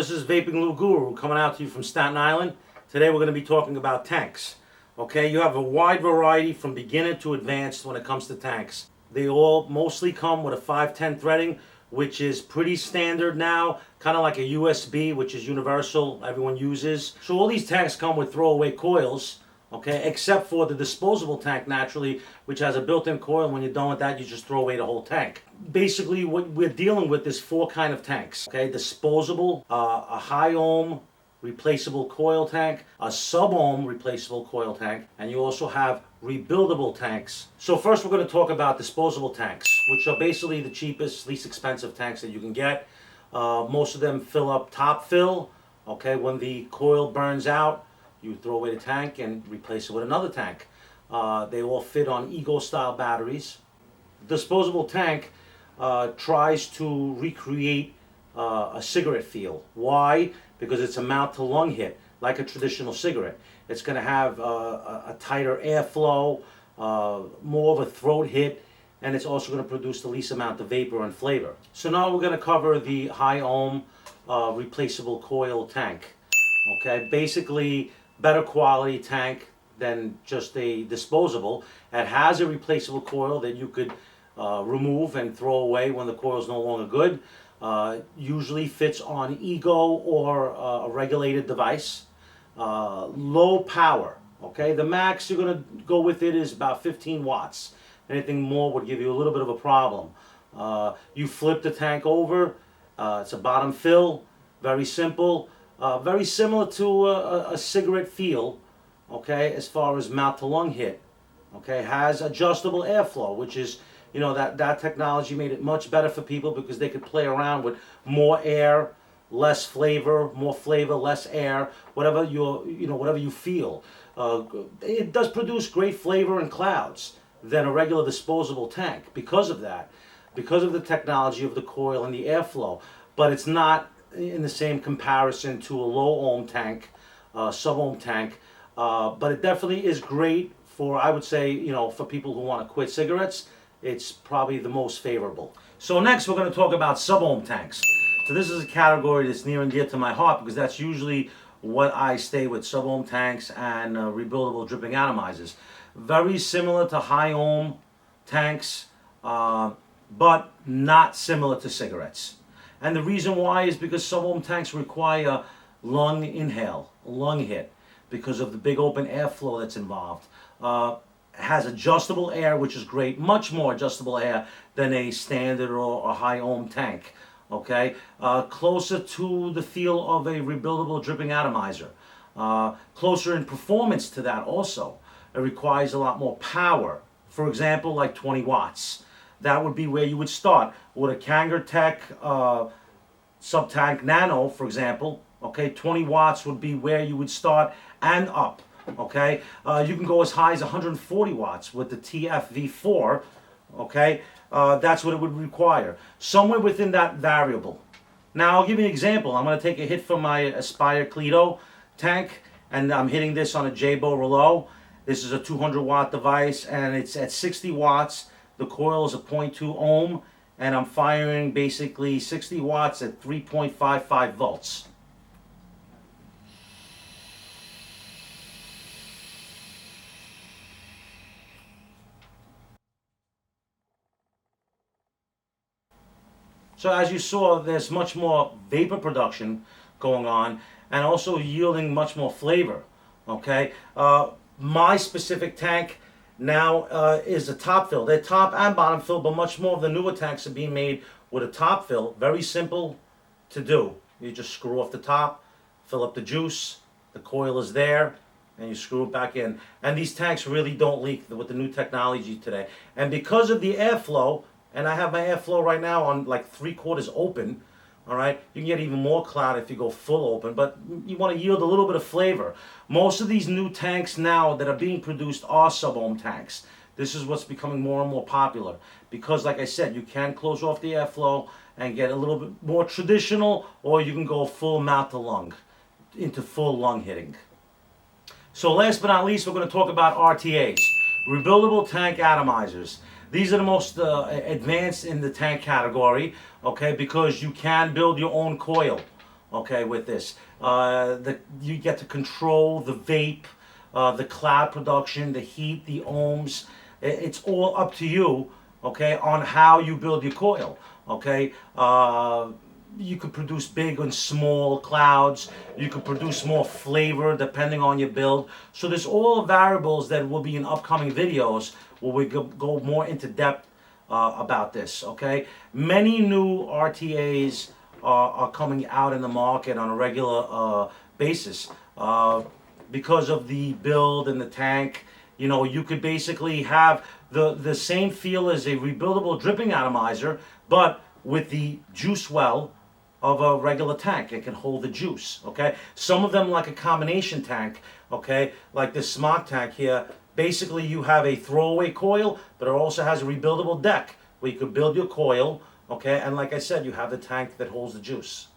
this is Vaping Lou Guru coming out to you from Staten Island. Today we're going to be talking about tanks. Okay, you have a wide variety from beginner to advanced when it comes to tanks. They all mostly come with a 510 threading, which is pretty standard now, kind of like a USB, which is universal, everyone uses. So all these tanks come with throwaway coils, okay, except for the disposable tank, naturally, which has a built-in coil. When you're done with that, you just throw away the whole tank. Basically, what we're dealing with is four kind of tanks, okay? Disposable, a high ohm replaceable coil tank, a sub-ohm replaceable coil tank, and you also have rebuildable tanks. So first we're going to talk about disposable tanks, which are basically the cheapest, least expensive tanks that you can get. Most of them fill up top fill, okay? When the coil burns out, you throw away the tank and replace it with another tank. They all fit on Ego style batteries. Disposable tank tries to recreate a cigarette feel. Why? Because it's a mouth to lung hit, like a traditional cigarette. It's going to have a tighter airflow, more of a throat hit, and it's also going to produce the least amount of vapor and flavor. So now we're going to cover the high ohm replaceable coil tank. Okay, basically better quality tank than just a disposable. It has a replaceable coil that you could remove and throw away when the coil is no longer good. Usually fits on Ego or a regulated device. Low power, okay? The max you're going to go with it is about 15 watts. Anything more would give you a little bit of a problem. You flip the tank over. It's a bottom fill, very simple. Very similar to a cigarette feel, okay, as far as mouth to lung hit. Okay, has adjustable airflow, which is, you know, that technology made it much better for people because they could play around with more air, less flavor, more flavor, less air, whatever whatever you feel. It does produce great flavor and clouds than a regular disposable tank because of that, because of the technology of the coil and the airflow. But it's not in the same comparison to a low ohm tank, sub ohm tank. But it definitely is great for, I would say, you know, for people who want to quit cigarettes. It's probably the most favorable. So next we're going to talk about sub-ohm tanks. So this is a category that's near and dear to my heart because that's usually what I stay with, sub-ohm tanks and rebuildable dripping atomizers. Very similar to high-ohm tanks, but not similar to cigarettes. And the reason why is because sub-ohm tanks require lung inhale, lung hit, because of the big open airflow that's involved. Has adjustable air, which is great, much more adjustable air than a standard or a high ohm tank. Okay, closer to the feel of a rebuildable dripping atomizer. Closer in performance to that also. It requires a lot more power. For example, like 20 watts. That would be where you would start. With a Kangertech sub-tank nano, for example, okay, 20 watts would be where you would start and up. Okay, you can go as high as 140 watts with the TFV4. Okay, that's what it would require. Somewhere within that variable. Now I'll give you an example. I'm going to take a hit from my Aspire Cleto tank, and I'm hitting this on a Jabo Rouleau. This is a 200 watt device, and it's at 60 watts. The coil is a 0.2 ohm, and I'm firing basically 60 watts at 3.55 volts. So as you saw, there's much more vapor production going on and also yielding much more flavor. Okay, my specific tank now is a top fill. They're top and bottom fill, but much more of the newer tanks are being made with a top fill. Very simple to do. You just screw off the top, fill up the juice, the coil is there, and you screw it back in. And these tanks really don't leak with the new technology today. And because of the airflow, and I have my airflow right now on like 3/4 open, all right? You can get even more cloud if you go full open, but you want to yield a little bit of flavor. Most of these new tanks now that are being produced are sub-ohm tanks. This is what's becoming more and more popular because, like I said, you can close off the airflow and get a little bit more traditional, or you can go full mouth to lung, into full lung hitting. So last but not least, we're going to talk about RTAs, rebuildable tank atomizers. These are the most advanced in the tank category, okay, because you can build your own coil, okay, with this. You get to control the vape, the cloud production, the heat, the ohms. It's all up to you, okay, on how you build your coil, okay. You could produce big and small clouds. You could produce more flavor depending on your build. So there's all variables that will be in upcoming videos where we go more into depth about this, okay? Many new RTAs are coming out in the market on a regular basis because of the build and the tank. You know, you could basically have the same feel as a rebuildable dripping atomizer, but with the juice well of a regular tank. It can hold the juice, okay? Some of them like a combination tank, okay? Like this smart tank here, basically you have a throwaway coil, but it also has a rebuildable deck where you can build your coil, okay? And like I said, you have the tank that holds the juice.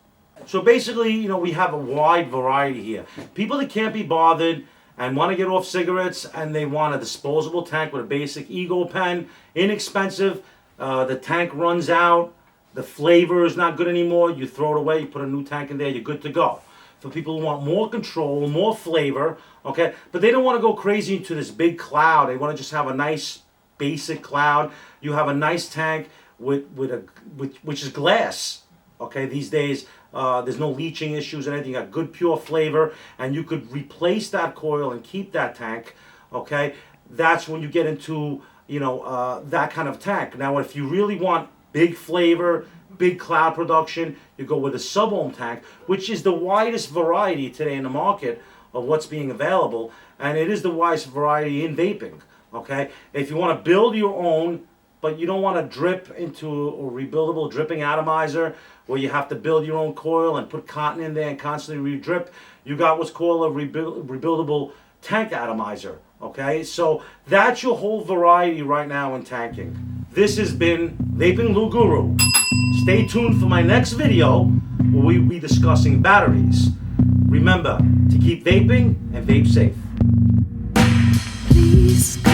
So basically, you know, we have a wide variety here. People that can't be bothered and want to get off cigarettes and they want a disposable tank with a basic ego pen, inexpensive, the tank runs out, the flavor is not good anymore, you throw it away, you put a new tank in there, you're good to go. For people who want more control, more flavor, okay, but they don't want to go crazy into this big cloud. They want to just have a nice basic cloud. You have a nice tank which is glass, okay. These days there's no leaching issues or anything. You got good pure flavor, and you could replace that coil and keep that tank, okay. That's when you get into, you know, that kind of tank. Now if you really want big flavor, big cloud production, you go with a sub-ohm tank, which is the widest variety today in the market of what's being available, and it is the widest variety in vaping, okay? If you want to build your own, but you don't want to drip into a rebuildable dripping atomizer where you have to build your own coil and put cotton in there and constantly re-drip, you got what's called a rebuildable tank atomizer, okay? So that's your whole variety right now in tanking. This has been Vaping Lou Guru. Stay tuned for my next video where we'll be discussing batteries. Remember to keep vaping and vape safe. Please.